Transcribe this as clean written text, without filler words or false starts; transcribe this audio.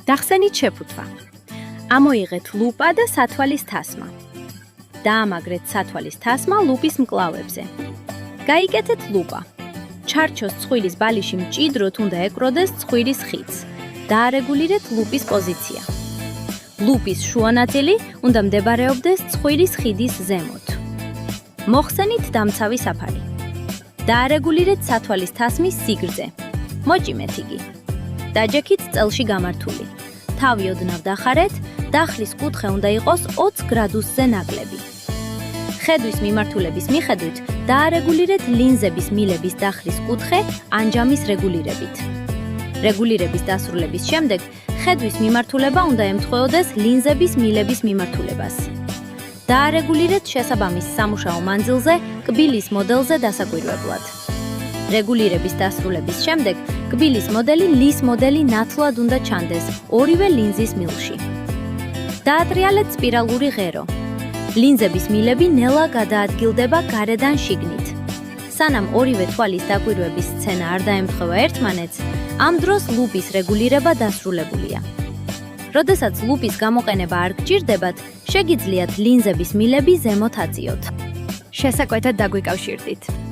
დახსენით შეფუთვა. ამოიღეთ ლუპა და სათვალის თასმა. დაამაგრეთ სათვალის თასმა ლუპის მკლავებზე. გაიკეთეთ ლუპა. ჩარჩოს ცხვირის ბალიში მჭიდროდ უნდა ეკროდეს ცხვირის ხიდს. დაარეგულირეთ ლუპის პოზიცია. ლუპის შუა ნაწილი უნდა მდებარეობდეს ცხვირის ხიდის ზემოთ. მოხსენით დამცავი საფარი. დაარეგულირეთ სათვალის თასმის სიგრძე. მოჭიმეთ იგი. დაჯექით წელში გამართული. თავი ოდნავ დახარეთ, დახრის კუთხე უნდა იყოს 20 გრადუსზე ნაკლები. ხედვის მიმართულების მიხედვით დაარეგულირეთ ლინზების მილების დახრის კუთხე ანჯამის რეგულირებით. რეგულირების დასრულების შემდეგ ხედვის მიმართულება უნდა ემთხვეოდეს ლინზების მილების მიმართულებას. დაარეგულირეთ შესაბამის სამუშაო მანძილზე კბილის მოდელზე დასაკვირვებლად. რეგულირების დასრულების შემდეგ კბილის მოდელი ლის მოდელი ნათლად უნდა ჩანდეს ორივე ლინზის მილში. დაატრიალეთ სპირალური ღერო. ლინზების მილები ნელა გადაადგილდება გარედან შიგნით. სანამ ორივე თვალის დაკვირვების სცენა არ დაემთხვევა ერთმანეთს, ამ დროს ლუპის რეგულირება დასრულებულია. როდესაც ლუპის გამოყენება არ გჭირდებათ, შეგიძლიათ ლინზების მილები ზემოთ აწიოთ. შესაკვეთად დაგვიკავშირდით.